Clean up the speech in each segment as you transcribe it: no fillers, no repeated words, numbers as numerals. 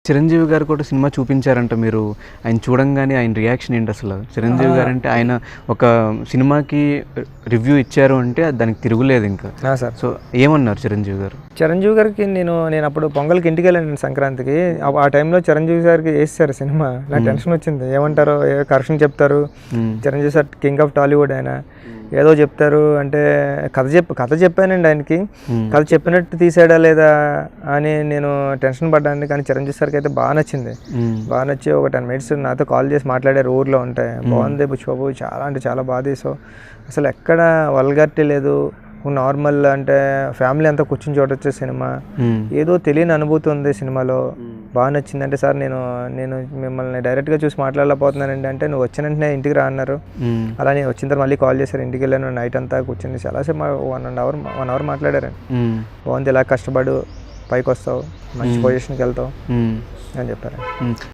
చిరంజీవి గారు కూడా సినిమా చూపించారంట మీరు. ఆయన చూడంగానే ఆయన రియాక్షన్ ఏంటి అసలు? చిరంజీవి గారు అంటే ఆయన ఒక సినిమాకి రివ్యూ ఇచ్చారు అంటే దానికి తిరుగులేదు ఇంకా. సార్ సో ఏమన్నారు చిరంజీవి గారు? చిరంజీవి గారికి నేను అప్పుడు పొంగల్కి ఇంటికి వెళ్ళాను సంక్రాంతికి. ఆ టైంలో చిరంజీవి గారికి వేసారు సినిమా. నాకు టెన్షన్ వచ్చింది, ఏమంటారో ఏ కరెక్షన్ చెప్తారు. Chiranjeevi sir king of Tollywood, ఆయన ఏదో చెప్తారు అంటే కథ చెప్పానండి ఆయనకి. కథ చెప్పినట్టు తీసాడా లేదా అని నేను టెన్షన్ పడ్డాను. కానీ చిరంజీవి సార్కి అయితే బాగా నచ్చింది. బాగా నచ్చి ఒక 10 minutes నాతో కాల్ చేసి మాట్లాడారు ఊర్లో ఉంటే. బాగుంది బుచ్చిబాబు, చాలా అంటే చాలా బాగా తీసావు, అసలు ఎక్కడ వల్గారిటీ లేదు, నార్మల్ అంటే ఫ్యామిలీ అంతా కూర్చొని చూడొచ్చు సినిమా, ఏదో తెలియని అనుభూతి ఉంది సినిమాలో, బాగా నచ్చింది. అంటే సార్ నేను మిమ్మల్ని డైరెక్ట్గా చూసి మాట్లాడలేకపోతున్నానండి అంటే, నువ్వు వచ్చిన వెంటనే ఇంటికి రా అన్నారు. అలా నేను వచ్చిన తర్వాత మళ్ళీ కాల్ చేశారు, ఇంటికి వెళ్ళాను. నైట్ అంతా కూర్చొని చాలాసేపు 1 hour మాట్లాడారండి. బాగుంది, ఇలా కష్టపడు పైకి వస్తావు, మంచి పొజిషన్కి వెళ్తావు అని చెప్పారు.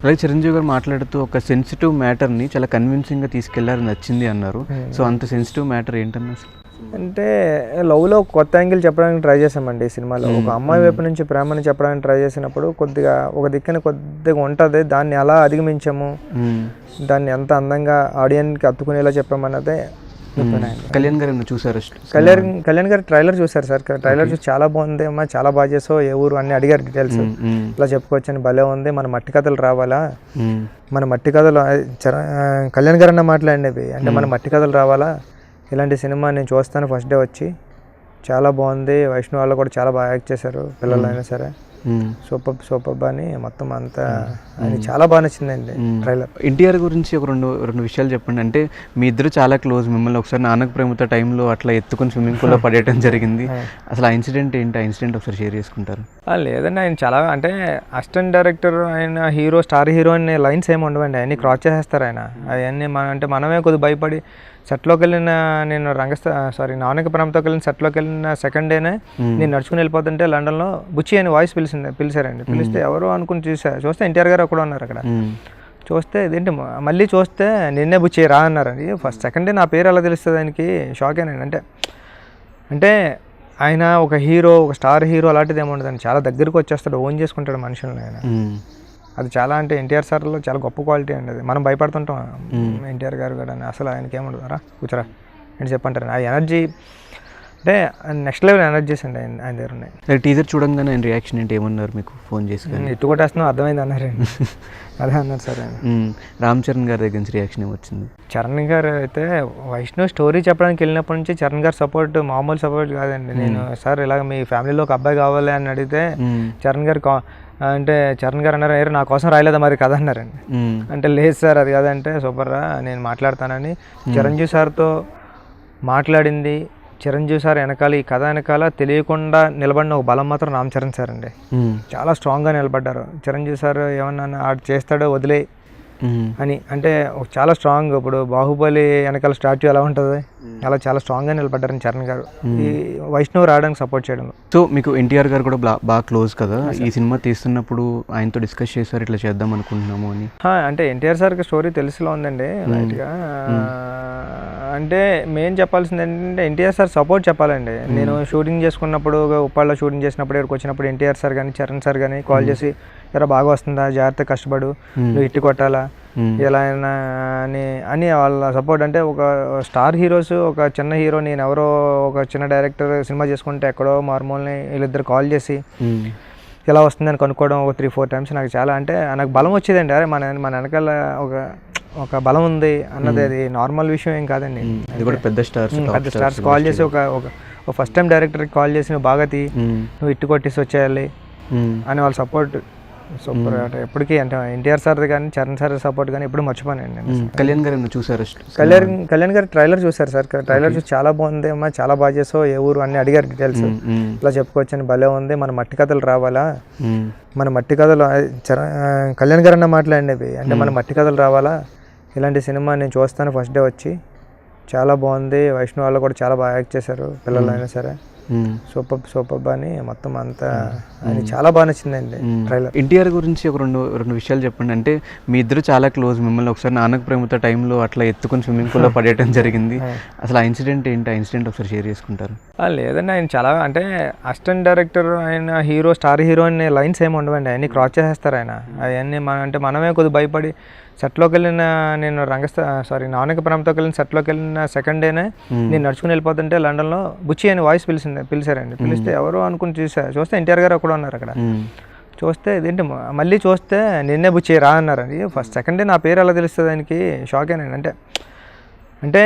అలాగే చిరంజీవి గారు మాట్లాడుతూ ఒక సెన్సిటివ్ మ్యాటర్ని చాలా కన్విన్సింగ్గా తీసుకెళ్లారు, నచ్చింది అన్నారు. సో అంత సెన్సిటివ్ మ్యాటర్ ఏంటన్నా అసలు? అంటే లవ్లో కొత్త యాంగిల్ చెప్పడానికి ట్రై చేసామండి ఈ సినిమాలో. ఒక అమ్మాయి వైపు నుంచి ప్రేమని చెప్పడానికి ట్రై చేసినప్పుడు కొద్దిగా ఒక దిక్కున కొద్దిగా ఉంటుంది, దాన్ని ఎలా అధిగమించాము, దాన్ని ఎంత అందంగా ఆడియన్స్కి అత్తుకునేలా చెప్పామన్నదే. కళ్యాణ్ గారు చూసారు? కళ్యాణ్ గారు ట్రైలర్ చూసారు సార్. ట్రైలర్ చూసి చాలా బాగుంది అమ్మా, చాలా బాగా చేసావు, ఏ ఊరు అన్ని అడిగారు డీటెయిల్స్. ఇలా చెప్పుకోవచ్చని భలే ఉంది, మన మట్టి కథలు రావాలా, మన మట్టి కథలు కళ్యాణ్ గారు అన్న మాట్లాడినవి అంటే, మన మట్టి కథలు రావాలా, ఇలాంటి సినిమా నేను చూస్తాను ఫస్ట్ డే వచ్చి, చాలా బాగుంది, వైష్ణవ్ వాళ్ళు కూడా చాలా బాగా యాక్ట్ చేశారు, పిల్లలైనా సరే సూపర్ అని మొత్తం అంతా అని చాలా బాగా నచ్చిందండి ట్రైలర్. ఎన్టీఆర్ గురించి ఒక రెండు విషయాలు చెప్పండి. అంటే మీ ఇద్దరు చాలా క్లోజ్, మిమ్మల్ని ఒకసారి నాన్నకు ప్రేమతో టైంలో అట్లా ఎత్తుకొని స్విమ్మింగ్ పూల్లో పడేయడం జరిగింది. అసలు ఆ ఇన్సిడెంట్ ఏంటి? ఆ ఇన్సిడెంట్ ఒకసారి షేర్ చేసుకుంటారు? లేదండి, ఆయన చాలా అంటే అసిస్టెంట్ డైరెక్టర్, ఆయన హీరో, స్టార్ హీరో అనే లైన్స్ ఏమి ఉండవండి, అన్నీ క్రాస్ చేసేస్తారు ఆయన. అవన్నీ అంటే మనమే కొద్దిగా భయపడి సెట్లోకి వెళ్ళిన, నేను నాన్నకి ప్రేమతోకి వెళ్ళిన సెట్లోకి వెళ్ళిన సెకండ్ డేనే నేను నడుచుకుని వెళ్ళిపోతుంటే లండన్లో బుచ్చి అని వాయిస్ పిలిచారండి. పిలిస్తే ఎవరో అనుకుని చూస్తే ఎన్టీఆర్ గారు అక్కడ ఉన్నారు. అక్కడ చూస్తే ఇదేంటి మళ్ళీ చూస్తే నిన్నే బుచ్చి రా అన్నారండి. సెకండ్ డే నా పేరు ఎలా తెలుస్తుంది ఆయనకి, షాక్ అయినండి. అంటే ఆయన ఒక హీరో, ఒక స్టార్ హీరో అలాంటిది ఏముండదండి, చాలా దగ్గరికి వచ్చేస్తాడు, ఓన్ చేసుకుంటాడు మనుషులను ఆయన. అది చాలా అంటే ఎన్టీఆర్ సార్లో చాలా గొప్ప క్వాలిటీ అండి. అది మనం భయపడుతుంటాం ఎన్టీఆర్ గారు కూడా, అసలు ఆయనకి ఏముండదు, రా కూర్చోరా అని చెప్పంటారు. ఆ ఎనర్జీ అంటే నెక్స్ట్ లెవెల్ ఎనర్జీస్ అండి ఆయన దగ్గర ఉన్నాయి. టీజర్ చూడంగానే ఆయన రియాక్షన్ ఏంటి, ఏమన్నారు మీకు ఫోన్ చేసి? ఇటు కొట్టేస్తున్నావు అర్థమైంది అన్నారండి. అదే అన్నారు సార్ ఆయన. రామ్ చరణ్ గారి దగ్గర నుంచి రియాక్షన్ ఏమొచ్చింది? చరణ్ గారు అయితే వైష్ణవ్ స్టోరీ చెప్పడానికి వెళ్ళినప్పటి నుంచి చరణ్ గారు సపోర్ట్ మామూలు సపోర్ట్ కాదండి. నేను సార్ ఇలాగ మీ ఫ్యామిలీలో ఒక అబ్బాయి కావాలి అని అడిగితే చరణ్ గారు అన్నారు, నా కోసం రాయలేదా మరి కథ అన్నారండి. అంటే లేదు సార్ అది కాదంటే, సూపర్ రా నేను మాట్లాడతానని చిరంజీవి సార్తో మాట్లాడింది. చిరంజీవి సార్ వెనకాల, ఈ కథ వెనకాల తెలియకుండా నిలబడిన ఒక బలం మాత్రం రామ్ చరణ్ సార్ అండి. చాలా స్ట్రాంగ్గా నిలబడ్డారు. చిరంజీవి సార్ ఏమన్నా ఆడు చేస్తాడో వదిలే అని అంటే చాలా స్ట్రాంగ్. ఇప్పుడు బాహుబలి వెనకాల స్టాచ్యూ ఎలా ఉంటుంది అలా చాలా స్ట్రాంగ్గా నిలబడ్డారని చరణ్ గారు ఈ వైష్ణవ్ రావడానికి సపోర్ట్ చేయడం. సో మీకు ఎన్టీఆర్ గారు కూడా బాగా క్లోజ్ కదా, ఈ సినిమా తీస్తున్నప్పుడు ఆయనతో డిస్కస్ చేశారు ఇట్లా చేద్దాం అనుకుంటున్నాము అని? అంటే ఎన్టీఆర్ సార్కి స్టోరీ తెలిసిలో ఉందండి లైట్గా. అంటే మెయిన్ చెప్పాల్సింది ఏంటంటే ఎన్టీఆర్ సార్ సపోర్ట్ చెప్పాలండి. నేను షూటింగ్ చేసుకున్నప్పుడు, ఉప్పాళ్ళలో షూటింగ్ చేసినప్పుడు, ఇక్కడికి వచ్చినప్పుడు ఎన్టీఆర్ సార్ కానీ చరణ్ సార్ కానీ కాల్ చేసి, ఎరా బాగా వస్తుందా, జాగ్రత్త కష్టపడు, నువ్వు ఇట్టి కొట్టాలా, ఎలా అయినా అని వాళ్ళ సపోర్ట్. అంటే ఒక స్టార్ హీరోస్, ఒక చిన్న హీరో, నేను ఎవరో ఒక చిన్న డైరెక్టర్ సినిమా చేసుకుంటే ఎక్కడో మార్మూలని వీళ్ళిద్దరు కాల్ చేసి ఎలా వస్తుందని కనుక్కోవడం ఒక 3-4 times నాకు చాలా అంటే నాకు బలం వచ్చేదండి. అరే మన వెనకాల ఒక బలం ఉంది అన్నది, అది నార్మల్ విషయం ఏం కాదండి. అది కూడా పెద్ద స్టార్స్ కాల్ చేసి ఒక ఫస్ట్ టైం డైరెక్టర్కి కాల్ చేసి, నువ్వు బాగా నువ్వు ఇట్టు కొట్టేసి వచ్చేయాలి అని వాళ్ళ సపోర్ట్ సూపర్. అంటే ఎప్పటికీ అంటే ఎన్టీఆర్ సార్ది కానీ చరణ్ సార్ సపోర్ట్ కానీ ఎప్పుడు మర్చిపోయానండి. కళ్యాణ్ గారు చూసారు? కళ్యాణ్ గారు ట్రైలర్ చూసారు సార్. ట్రైలర్ చూసి చాలా బాగుంది అమ్మా, చాలా బాగా చేసావు, ఏ ఊరు అన్ని అడిగారు డీటెయిల్స్. ఇలా చెప్పుకోవచ్చని భలే ఉంది, మన మట్టి కథలు రావాలా, మన మట్టి కథలు కళ్యాణ్ గారు అన్న మాట్లాడినవి అంటే, మన మట్టి కథలు రావాలా, ఇలాంటి సినిమా నేను చూస్తాను ఫస్ట్ డే వచ్చి, చాలా బాగుంది, వైష్ణవ్ వాళ్ళు కూడా చాలా బాగా యాక్ట్ చేశారు, పిల్లలైనా సరే సూపర్ అని మొత్తం అంతా ఆయన చాలా బాగా నచ్చిందండి ట్రైలర్. ఎన్టీఆర్ గురించి ఒక రెండు విషయాలు చెప్పండి. అంటే మీ ఇద్దరు చాలా క్లోజ్, మిమ్మల్ని ఒకసారి నాన్నకు ప్రేమతో టైంలో అట్లా ఎత్తుకొని స్విమ్మింగ్ పూల్లో పడేయడం జరిగింది. అసలు ఆ ఇన్సిడెంట్ ఏంటి, ఆ ఇన్సిడెంట్ ఒకసారి షేర్ చేసుకుంటారు? లేదండి, ఆయన చాలా అంటే అసిస్టెంట్ డైరెక్టర్, ఆయన హీరో, స్టార్ హీరో అనే లైన్స్ ఏమి ఉండవండి, అవన్నీ క్రాస్ చేసేస్తారు ఆయన. అవన్నీ అంటే మనమే కొద్దిగా భయపడి సెట్లోకి వెళ్ళిన, నేను నాన్నకి ప్రేమతోకి వెళ్ళిన సెట్లోకి వెళ్ళిన సెకండ్ డేనే నేను నడుచుకుని వెళ్ళిపోతుంటే లండన్లో బుచ్చి అని వాయిస్ పిలిచారండి. పిలిస్తే ఎవరో అనుకుని చూస్తే ఎన్టీఆర్ గారు కూడా ఉన్నారు అక్కడ. చూస్తే ఇదేంటి మళ్ళీ చూస్తే నిన్నే బుచ్చి రా అన్నారండి. ఫస్ట్ సెకండ్ డే నా పేరు ఎలా తెలుస్తుంది ఆయనకి, షాక్ అయినా. అంటే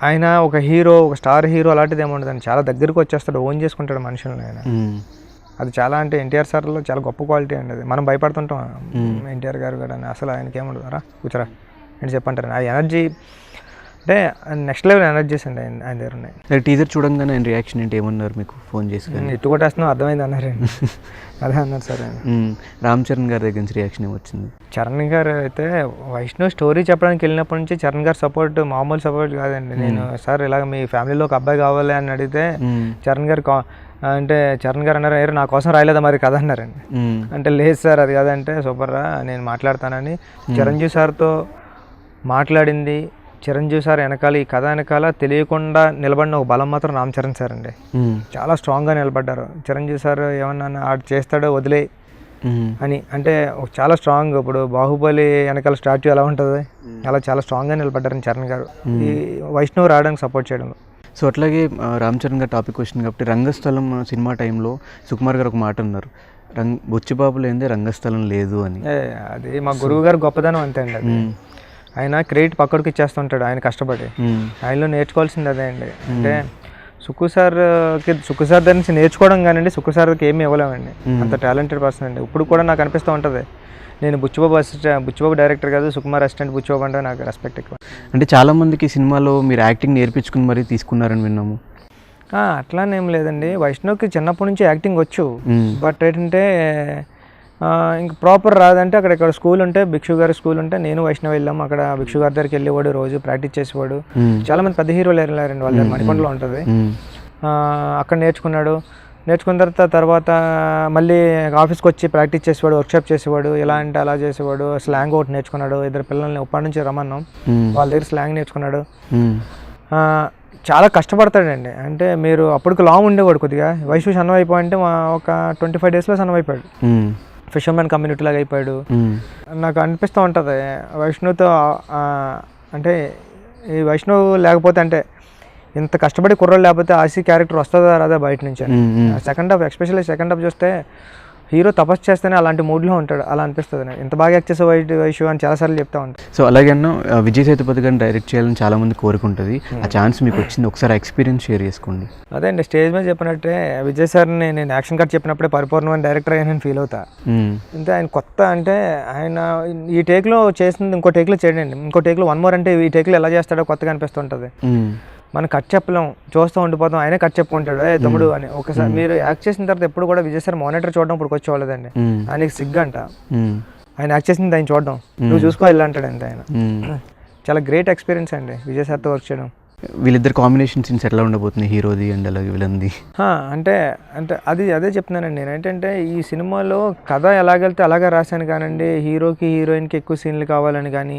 ఆయన ఒక హీరో, ఒక స్టార్ హీరో అలాంటిది ఏమి ఉండదండి, చాలా దగ్గరికి వచ్చేస్తాడు, ఓన్ చేసుకుంటాడు మనుషులను ఆయన. అది చాలా అంటే ఎన్టీఆర్ సార్లో చాలా గొప్ప క్వాలిటీ అండి అది. మనం భయపడుతుంటాం ఎన్టీఆర్ గారు కూడా, అసలు ఆయనకి ఏముండదు, రా కూర్చోరా అని చెప్పంటారు. ఆ ఎనర్జీ అంటే నెక్స్ట్ లెవెల్ ఎనర్జీస్ అండి ఆయన దగ్గర ఉన్నాయి. టీజర్ చూడంగానే ఆయన రియాక్షన్ ఏంటి, ఏమన్నారు మీకు ఫోన్ చేసుకుని? ఇటు కొట్టేస్తున్నాం అర్థమైంది అన్నారండి. అదే అన్నారు సార్ ఆయన. రామ్ చరణ్ గారి దగ్గర నుంచి రియాక్షన్ ఏమొచ్చింది? చరణ్ గారు అయితే వైష్ణవ్ స్టోరీ చెప్పడానికి వెళ్ళినప్పటి నుంచి చరణ్ గారు సపోర్ట్ మామూలు సపోర్ట్ కాదండి. నేను సార్ ఇలాగ మీ ఫ్యామిలీలో ఒక అబ్బాయి కావాలి అని అడిగితే చరణ్ గారు అన్నారు, నా కోసం రాయలేదా మరి కథ అన్నారండి. అంటే లేదు సార్ అది కాదంటే, సూపర్ రా నేను మాట్లాడతానని చిరంజీవి సార్తో మాట్లాడింది. చిరంజీవి సార్ వెనకాల, ఈ కథ వెనకాల తెలియకుండా నిలబడిన ఒక బలం మాత్రం రామ్ చరణ్ సార్ అండి. చాలా స్ట్రాంగ్గా నిలబడ్డారు. చిరంజీవి సార్ ఏమన్నా ఆడు చేస్తాడో వదిలే అని అంటే చాలా స్ట్రాంగ్. ఇప్పుడు బాహుబలి వెనకాల స్టాచ్యూ ఎలా ఉంటుంది అలా చాలా స్ట్రాంగ్గా నిలబడ్డారని చరణ్ గారు ఈ వైష్ణవ్ రావడానికి సపోర్ట్ చేయడంలో. సో అట్లాగే రామ్ చరణ్ గారు టాపిక్ వచ్చింది కాబట్టి, రంగస్థలం సినిమా టైంలో సుకుమార్ గారు ఒక మాట అన్నారు, బుచ్చిబాబు లేదే రంగస్థలం లేదు అని. అది మా గురువు గారు గొప్పదనం అంతే అండి. అది ఆయన క్రెడిట్ పక్కడికి ఇచ్చేస్తుంటాడు ఆయన కష్టపడి. ఆయనలో నేర్చుకోవాల్సింది అదే అండి. అంటే సుక్కు సార్ దగ్గర నుంచి నేర్చుకోవడం కానివ్వండి, సుక్కు సార్కి ఏమీ ఇవ్వలేమండి, అంత టాలెంటెడ్ పర్సన్ అండి. ఇప్పుడు కూడా నాకు అనిపిస్తూ ఉంటుంది, నేను బుచ్చిబాబు డైరెక్టర్ కాదు, సుకుమార్ అసిస్టెంట్ బుచ్చిబాబు అంటే నాకు రెస్పెక్ట్ ఎక్కువ. అంటే చాలామందికి సినిమాలో మీరు యాక్టింగ్ నేర్పించుకుని మరీ తీసుకున్నారని విన్నాము. అట్లానేం లేదండి, వైష్ణవ్కి చిన్నప్పటి నుంచి యాక్టింగ్ వచ్చు. బట్ ఏంటంటే ఇంక ప్రాపర్ రాదంటే ఇక్కడ స్కూల్ ఉంటే, భిక్షు గారి స్కూల్ ఉంటే నేను వైష్ణవ్ వెళ్ళాము. అక్కడ భిక్షు గారి దగ్గరికి వెళ్ళేవాడు, రోజు ప్రాక్టీస్ చేసేవాడు. చాలా మంది పెద్ద హీరోలు వెళ్ళారండి, వాళ్ళ దగ్గర మణికొండలో ఉంటుంది. అక్కడ నేర్చుకున్న తర్వాత మళ్ళీ ఆఫీస్కి వచ్చి ప్రాక్టీస్ చేసేవాడు, వర్క్షాప్ చేసేవాడు, ఎలా అంటే అలా చేసేవాడు. స్లాంగ్ ఒకటి నేర్చుకున్నాడు, ఇద్దరు పిల్లల్ని ఉప్పటి నుంచి రమ్మన్నాం, వాళ్ళ దగ్గర స్లాంగ్ నేర్చుకున్నాడు. చాలా కష్టపడతాడండి. అంటే మీరు అప్పటికి లాంగ్ ఉండేవాడు, కొద్దిగా వయసు సన్నం అయిపోయింటే ఒక 25 డేస్లో సన్నం అయిపోయాడు, ఫిషర్మెన్ కమ్యూనిటీ లాగా అయిపోయాడు. నాకు అనిపిస్తూ ఉంటుంది వైష్ణవ్తో, అంటే ఈ వైష్ణవ్ లేకపోతే, అంటే ఇంత కష్టపడి కుర్రోళ్ళు లేకపోతే ఆసి క్యారెక్టర్ వస్తుందా రాదా బయట నుంచి. Second half, especially second half చూస్తే హీరో తపస్సు చేస్తేనే అలాంటి మూడ్లో ఉంటాడు, అలా అనిపిస్తుంది. నాకు ఇంత బాగా యాక్ట్ చేసే వైషు అని చాలాసార్లు చెప్తా ఉంటాను. సో అలాగే విజయ్ సేతుపతి గారిని డైరెక్ట్ చేయాలని చాలా మంది కోరుకుంటుంది, ఆ ఛాన్స్ మీకు వచ్చింది, ఒకసారి ఎక్స్పీరియన్స్ షేర్ చేసుకోండి. అదే అండి, స్టేజ్ మీద చెప్పినట్టే విజయ్ సార్ని నేను యాక్షన్ కట్ చెప్పినప్పుడే పరిపూర్ణమైన డైరెక్టర్ అయ్యానని ఫీల్ అవుతా. అంటే ఆయన కొత్త, అంటే ఆయన ఈ టేక్లో చేసింది ఇంకో టేక్లో చేయడండి, ఇంకో టేక్లో వన్ మోర్ అంటే ఈ టేక్లో ఎలా చేస్తాడో కొత్తగా అనిపిస్తుంటుంది. మనం కట్ చెప్పలేం, చూస్తూ ఉండిపోతాం, ఆయనే కట్ చెప్పుకుంటాడు తమ్ముడు అని. ఒకసారి మీరు యాక్ట్ చేసిన తర్వాత ఎప్పుడు కూడా విజయ్ సార్ మానిటర్ చూడడం ఇప్పుడు వచ్చేవాళ్ళదండి, ఆయనకి సిగ్గంట ఆయన యాక్ట్ చేసింది ఆయన చూడడం, నువ్వు చూసుకో ఇలా అంటాడు అంతే ఆయన. చాలా గ్రేట్ ఎక్స్పీరియన్స్ అండి విజయ్ సార్తో వర్క్ చేయడం. వీళ్ళిద్దరు కాంబినేషన్ సీన్స్ ఎట్లా ఉండబోతుంది, హీరోది అండ్ అలాగే విలన్ది? అంటే అదే చెప్తున్నానండి నేను. ఏంటంటే ఈ సినిమాలో కథ ఎలాగెళ్తే అలాగే రాశాను కానండి, హీరోకి హీరోయిన్కి ఎక్కువ సీన్లు కావాలని కానీ,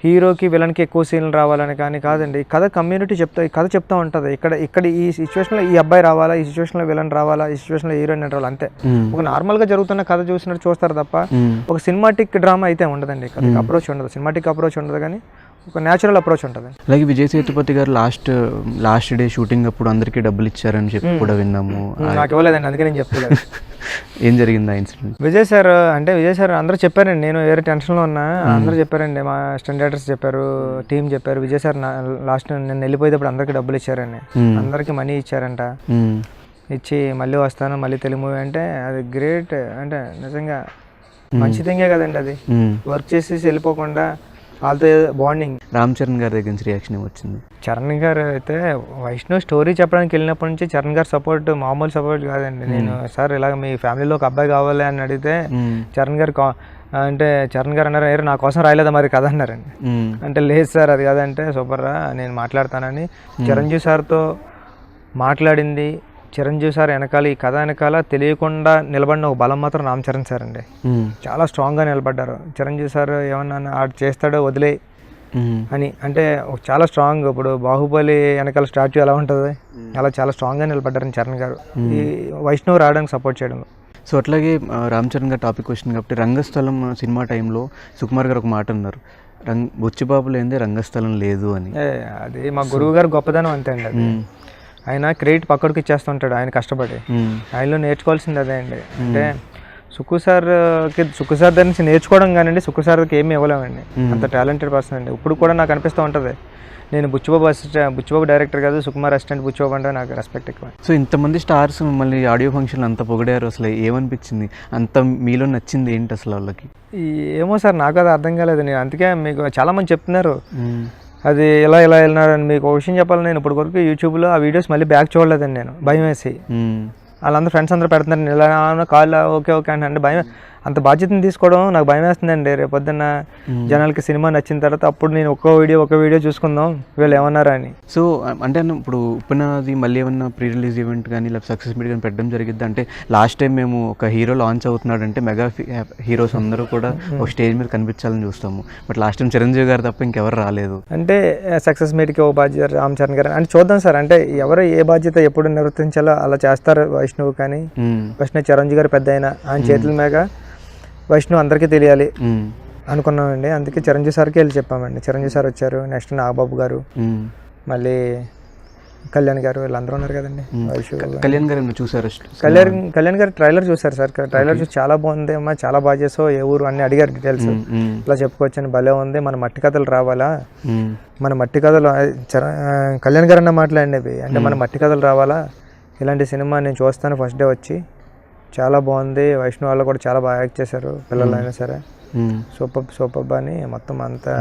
హీరోకి విలన్కి ఎక్కువ సీన్లు రావాలని కానీ కాదండి. కథ కమ్యూనిటీ కథ చెప్తా ఉంటుంది. ఇక్కడ ఈ సిచ్యువేషన్లో ఈ అబ్బాయి రావాలా, ఈ సిచ్యువేషన్లో విలన్ రావాలా, ఈ సిచ్యువేషన్లో హీరోయిన్ రావాలి, అంతే. ఒక నార్మల్గా జరుగుతున్న కథ చూసినట్టు చూస్తారు తప్ప ఒక సినిమాటిక్ డ్రామా అయితే ఉండదండి. కథకి అప్రోచ్ ఉండదు, సినిమాటిక్ అప్రోచ్ ఉండదు, కానీ ఒక న్యాచురల్ అప్రోచ్ ఉంటుంది. అలాగే విజయ్ సేతుపతి గారు లాస్ట్ డే షూటింగ్ అప్పుడు అందరికీ డబ్బులు ఇచ్చారని చెప్పి కూడా విన్నాము. నాకు ఇవ్వలేదండి, అందుకే నేను చెప్తాను. ఏం జరిగింది ఆ ఇన్సిడెంట్? విజయ్ సార్ అందరూ చెప్పారండి, నేను వేరే టెన్షన్లో ఉన్నా, అందరూ చెప్పారండి, మా స్టాండర్డ్స్ చెప్పారు, టీం చెప్పారు. విజయ్ సార్ లాస్ట్ నేను వెళ్ళిపోయేటప్పుడు అందరికీ డబ్బులు ఇచ్చారండి, అందరికీ మనీ ఇచ్చారంట. ఇచ్చి మళ్ళీ వస్తాను, మళ్ళీ తెలుగు మూవీ అంటే అది గ్రేట్. అంటే నిజంగా మంచి థింగే కదండి అది, వర్క్ చేసేసి వెళ్ళిపోకుండా వాళ్ళతో బాండింగ్. రామ్ చరణ్ గారి దగ్గర నుంచి రియాక్షన్ వచ్చింది? చరణ్ గారు అయితే వైష్ణవ్ స్టోరీ చెప్పడానికి వెళ్ళినప్పటి నుంచి చరణ్ గారు సపోర్ట్ మామూలు సపోర్ట్ కాదండి. నేను సార్ ఇలాగ మీ ఫ్యామిలీలో ఒక అబ్బాయి కావాలి అని అడిగితే చరణ్ గారు అన్నారు, నా కోసం రాయలేదా మరి కథ అన్నారండి. అంటే లేదు సార్ అది కాదంటే, సూపర్ రా నేను మాట్లాడతానని చిరంజీవి సార్తో మాట్లాడింది. చిరంజీవి సార్ వెనకాల ఈ కథ వెనకాల తెలియకుండా నిలబడిన ఒక బలం మాత్రం రామ్ చరణ్ సార్ అండి. చాలా స్ట్రాంగ్గా నిలబడ్డారు. చిరంజీవి సార్ ఏమన్నా ఆడు చేస్తాడో వదిలే అని అంటే చాలా స్ట్రాంగ్. ఇప్పుడు బాహుబలి వెనకాల స్టాచ్యూ ఎలా ఉంటుంది అలా చాలా స్ట్రాంగ్గా నిలబడ్డారని చరణ్ గారు ఈ వైష్ణవ్ రావడానికి సపోర్ట్ చేయడంలో. సో అట్లాగే రామ్ చరణ్ గారు టాపిక్ వచ్చింది కాబట్టి రంగస్థలం సినిమా టైంలో సుకుమార్ గారు ఒక మాట అన్నారు, బుచ్చిబాబు లేనిదే రంగస్థలం లేదు అని. అది మా గురువు గారు గొప్పదనం అంతే అండి. అది ఆయన క్రెడిట్ పక్కడికి ఇచ్చేస్తుంటాడు ఆయన కష్టపడి. ఆయనలో నేర్చుకోవాల్సింది అదే అండి. అంటే సుక్కు సార్ దగ్గర నుంచి నేర్చుకోవడం కానివ్వండి, సుక్కు సార్కి ఏమీ ఇవ్వలేమండి. అంత టాలెంటెడ్ పర్సన్ అండి. ఇప్పుడు కూడా నాకు అనిపిస్తూ ఉంటుంది నేను బుచ్చిబాబు డైరెక్టర్ కాదు, సుకుమార్ అసిస్టెంట్ బుచ్చిబాబు అంటే నాకు రెస్పెక్ట్ ఎక్కువ. సో ఇంతమంది స్టార్స్ మళ్ళీ ఆడియో ఫంక్షన్లు అంత పొగిడారు, అసలు ఏమనిపించింది? అంత మీలో నచ్చింది ఏంటి అసలు వాళ్ళకి? ఏమో సార్ నాకు అది అర్థం కాలేదు. నేను అందుకే మీకు చాలామంది చెప్తున్నారు అది ఇలా వెళ్ళినారని. మీకు ఒక విషయం చెప్పాలి, నేను ఇప్పుడు వరకు యూట్యూబ్లో ఆ వీడియోస్ మళ్ళీ బ్యాక్ చూడలేదండి. నేను భయం వేసి వాళ్ళందరూ ఫ్రెండ్స్ అందరూ పెడుతున్నారు ఇలా కాల్ ఓకే అంటే భయం. అంత బాధ్యతను తీసుకోవడం నాకు భయం వేస్తుందండి. రేపు పొద్దున్న జనాలకి సినిమా నచ్చిన తర్వాత అప్పుడు నేను ఒక వీడియో చూసుకుందాం వీళ్ళు ఏమన్నారా అని. సో అంటే ఇప్పుడు ఉప్పనాది మళ్ళీ ఏమన్నా ప్రీ రిలీజ్ ఈవెంట్ కానీ ఇలా సక్సెస్ మీట్ కానీ పెట్టడం జరిగింది అంటే లాస్ట్ టైం మేము ఒక హీరో లాంచ్ అవుతున్నాడు అంటే మెగా హీరోస్ అందరూ కూడా ఒక స్టేజ్ మీద కనిపించాలని చూస్తాము. బట్ లాస్ట్ టైం చిరంజీవి గారు తప్ప ఇంకెవరు రాలేదు. అంటే సక్సెస్ మీట్కి ఓ బాధ్యత రామ్ చరణ్ గారు అని చూద్దాం సార్. అంటే ఎవరు ఏ బాధ్యత ఎప్పుడు నిర్వర్తించాలో అలా చేస్తారు. వైష్ణవ్ కానీ చిరంజీవి గారు పెద్ద ఆయన ఆయన చేతుల మీద వైష్ణవ్ అందరికీ తెలియాలి అనుకున్నామండి. అందుకే చిరంజీవి సార్కి వెళ్ళి చెప్పామండి. చిరంజీవి సార్ వచ్చారు, నెక్స్ట్ నాగబాబు గారు, మళ్ళీ కళ్యాణ్ గారు, వీళ్ళందరూ ఉన్నారు కదండి. కళ్యాణ్ గారు చూసారు? కళ్యాణ్ గారు ట్రైలర్ చూసారు సార్. ట్రైలర్ చూసి చాలా బాగుంది అమ్మా, చాలా బాగా చేసావు, ఏ ఊరు అన్ని అడిగారు డీటెయిల్స్. ఇలా చెప్పుకోవచ్చని భలే ఉంది, మన మట్టి కథలు రావాలా, మన మట్టి కథలు కళ్యాణ్ గారు అన్న మాట్లాడినవి అంటే మన మట్టి కథలు రావాలా, ఇలాంటి సినిమా నేను చూస్తాను ఫస్ట్ డే వచ్చి, చాలా బాగుంది, వైష్ణవ్ వాళ్ళు కూడా చాలా బాగా యాక్ట్ చేశారు, పిల్లలు అయినా సరే సూపర్ అని మొత్తం అంతా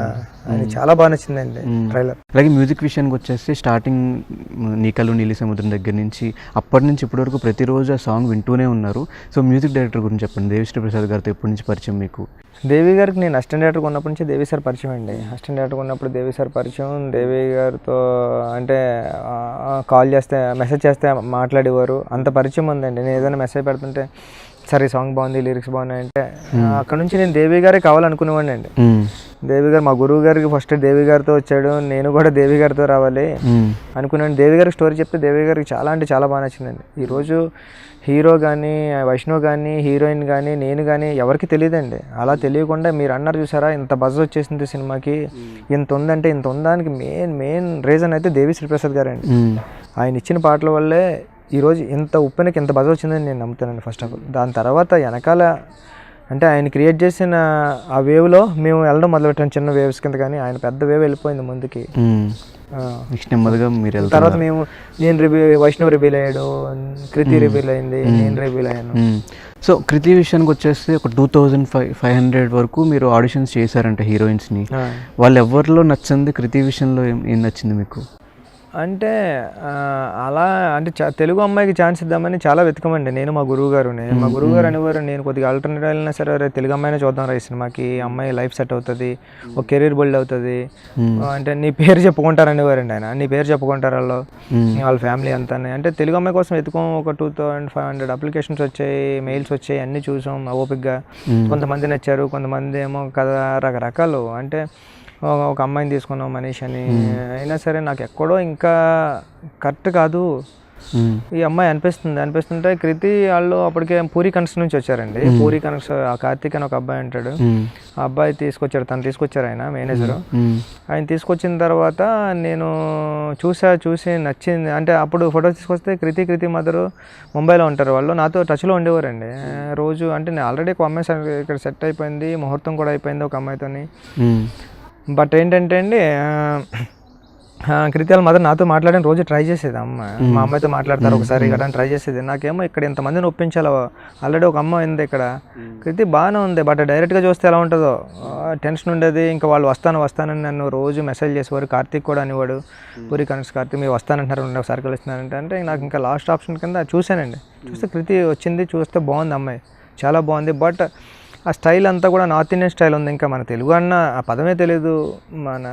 ఆయన చాలా బాగా నచ్చిందండి ట్రైలర్. అలాగే మ్యూజిక్ విషయానికి వచ్చేస్తే స్టార్టింగ్ నీకలు నీలి సముద్రం దగ్గర నుంచి అప్పటి నుంచి ఇప్పటి వరకు ప్రతిరోజు ఆ సాంగ్ వింటూనే ఉన్నారు. సో మ్యూజిక్ డైరెక్టర్ గురించి చెప్పండి. దేవిశ్రీ ప్రసాద్ గారితో ఎప్పటి నుంచి పరిచయం మీకు? దేవి గారికి నేను అసిస్టెంట్ డైరెక్టర్గా ఉన్నప్పటి నుంచి దేవి సార్ పరిచయం అండి. అసిస్టెంట్ డైరెక్టర్గా ఉన్నప్పుడు దేవి సార్ పరిచయం. దేవి గారితో అంటే కాల్ చేస్తే మెసేజ్ చేస్తే మాట్లాడేవారు, అంత పరిచయం ఉందండి. నేను ఏదైనా మెసేజ్ పెడుతుంటే సరే ఈ సాంగ్ బాగుంది, లిరిక్స్ బాగున్నాయి అంటే అక్కడ నుంచి నేను దేవి గారే కావాలనుకునేవాడిని అండి. దేవి గారు మా గురువు గారికి ఫస్ట్ దేవి గారితో వచ్చాడు, నేను కూడా దేవి గారితో రావాలి అనుకున్నాను. దేవి గారికి స్టోరీ చెప్తే దేవి గారికి చాలా అంటే చాలా బాగా నచ్చిందండి. ఈరోజు హీరో కానీ వైష్ణవ్ కానీ హీరోయిన్ కానీ నేను కానీ ఎవరికి తెలియదండి. అలా తెలియకుండా మీరు అన్నారు చూసారా ఇంత బజ్ వచ్చేసింది సినిమాకి, ఇంత ఉందంటే ఇంత ఉందానికి మెయిన్ రీజన్ అయితే దేవిశ్రీ ప్రసాద్ గారు అండి. ఆయన ఇచ్చిన పాటల వల్లే ఈరోజు ఇంత ఉప్పెనకి ఇంత బజ్ వచ్చిందని నేను నమ్ముతానండి ఫస్ట్ ఆఫ్ ఆల్. దాని తర్వాత వెనకాల అంటే ఆయన క్రియేట్ చేసిన ఆ వేవ్లో మేము వెళ్ళడం మొదలుపెట్టాం, చిన్న వేవ్స్ కింద, కానీ ఆయన పెద్ద వేవ్ వెళ్ళిపోయింది ముందుకి. నెమ్మదిగా మీరు తర్వాత నేను వైష్ణవ్ రివీల్ అయ్యాడు, కృతి రివీల్ అయింది, నేను రివీల్ అయ్యాను. సో కృతి విషయానికి వచ్చేస్తే ఒక 2500 వరకు మీరు ఆడిషన్స్ చేశారంట హీరోయిన్స్ని. వాళ్ళు ఎవరిలో నచ్చింది? కృతి విషయంలో ఏం నచ్చింది మీకు? అంటే అలా అంటే తెలుగు అమ్మాయికి ఛాన్స్ ఇద్దామని చాలా వెతకమండి నేను మా గురువు గారు అనేవారు, నేను కొద్దిగా ఆల్టర్నేట్ అయినా సరే తెలుగు అమ్మాయినే చూద్దాం రా ఈ సినిమాకి, అమ్మాయి లైఫ్ సెట్ అవుతుంది, ఒక కెరీర్ బిల్డ్ అవుతుంది అంటే నీ పేరు చెప్పుకుంటారు అనేవారండి ఆయన. నీ పేరు చెప్పుకుంటారు వాళ్ళ ఫ్యామిలీ అంతా అంటే తెలుగు అమ్మాయి కోసం వెతుకోం. ఒక 2500 అప్లికేషన్స్ వచ్చాయి, మెయిల్స్ వచ్చాయి, అన్నీ చూసాం ఓపిక్గా. కొంతమంది నచ్చారు, కొంతమంది ఏమో కదా రకరకాలు. అంటే ఒక అమ్మాయిని తీసుకున్నాం మనీష్ అని, అయినా సరే నాకు ఎక్కడో ఇంకా కరెక్ట్ కాదు ఈ అమ్మాయి అనిపిస్తుంటే కృతి వాళ్ళు అప్పటికే పూరి కనెక్షన్ నుంచి వచ్చారండి. పూరి కనెక్షన్ కార్తీక్ అని ఒక అబ్బాయి అంటాడు, ఆ అబ్బాయి తను తీసుకొచ్చారు ఆయన మేనేజరు. ఆయన తీసుకొచ్చిన తర్వాత నేను చూసి నచ్చింది. అంటే అప్పుడు ఫొటోస్ తీసుకొస్తే కృతి మదరు ముంబైలో ఉంటారు, వాళ్ళు నాతో టచ్లో ఉండేవారండి రోజు. అంటే నేను ఆల్రెడీ ఒక అమ్మాయి ఇక్కడ సెట్ అయిపోయింది, ముహూర్తం కూడా అయిపోయింది ఒక అమ్మాయితోని. బట్ ఏంటంటే అండి కృతి వాళ్ళ మదర్ నాతో మాట్లాడిన రోజు ట్రై చేసేది అమ్మ, మా అమ్మాయితో మాట్లాడతారు ఒకసారి కదా ట్రై చేసేది. నాకేమో ఇక్కడ ఇంతమందిని ఒప్పించాలి, ఆల్రెడీ ఒక అమ్మాయి ఉంది ఇక్కడ, కృతి బాగానే ఉంది, బట్ డైరెక్ట్గా చూస్తే ఎలా ఉంటుందో టెన్షన్ ఉండేది. ఇంకా వాళ్ళు వస్తానని నన్ను రోజు మెసేజ్ చేసేవారు. కార్తీక్ కూడా అనేవాడు, పూరి కనెక్ట్స్ కార్తీక్ మీరు వస్తానంటున్నారు, ఒకసారి కలుస్తున్నారంటే. అంటే నాకు ఇంకా లాస్ట్ ఆప్షన్ కింద చూశానండి. చూస్తే కృతి వచ్చింది, చూస్తే బాగుంది అమ్మాయి, చాలా బాగుంది. బట్ ఆ స్టైల్ అంతా కూడా నార్త్ ఇండియన్ స్టైల్ ఉంది. ఇంకా మన తెలుగు అన్న ఆ పదమే తెలియదు,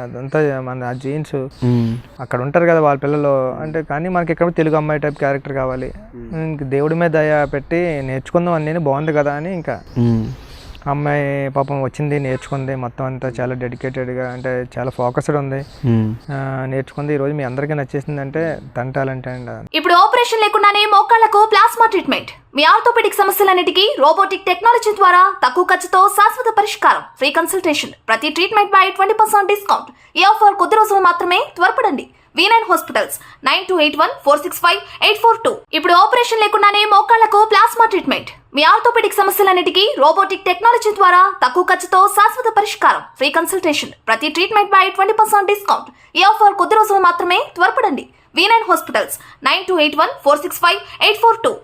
అదంతా మన జీన్స్ అక్కడ ఉంటారు కదా వాళ్ళ పిల్లలు అంటే. కానీ మనకి ఇక్కడ తెలుగు అమ్మాయి టైప్ క్యారెక్టర్ కావాలి, ఇంక దేవుడి మీద దయ పెట్టి నేర్చుకుందాం అని నేను, బాగుంది కదా అని. ఇంకా అమ్మాయి పాపం వచ్చింది, నేర్చుకుంది, మొత్తం అంతా చాలా డెడికేటెడ్గా అంటే చాలా ఫోకస్డ్ ఉంది, నేర్చుకుంది. ఈరోజు మీ అందరికీ నచ్చేసింది అంటే తన టాలెంట్ అండి. ఇప్పుడు ఆపరేషన్ లేకుండానే మోకాళ్లకు ప్లాస్మా ట్రీట్మెంట్, మీ ఆర్థోపెడిక్ సమస్యలన్నిటికీ రోబోటిక్ టెక్నాలజీ ద్వారా తక్కువ ఖర్చుతో శాశ్వత పరిష్కారం, ఫ్రీ కన్సల్టేషన్, ప్రతి ట్రీట్మెంట్ పై 20% డిస్కౌంట్. ఈ ఆఫర్ కొద్ది రోజులు మాత్రమే, త్వరపడండి. V9 hospitals 9281465842. ఇప్పుడు ఆపరేషన్ లేకుండానే మోకాళ్లకు ప్లాస్మా ట్రీట్మెంట్, మీ ఆర్థోపెడిక్ సమస్యలన్నిటికీ రోబోటిక్ టెక్నాలజీ ద్వారా తక్కువ ఖర్చుతో శాశ్వత పరిష్కారం, ఫ్రీ కన్సల్టేషన్, ప్రతి ట్రీట్మెంట్ పై 20% డిస్కౌంట్. ఈ ఆఫర్ కొద్ది రోజులు మాత్రమే, త్వరపడండి. V9 hospitals 9281465842.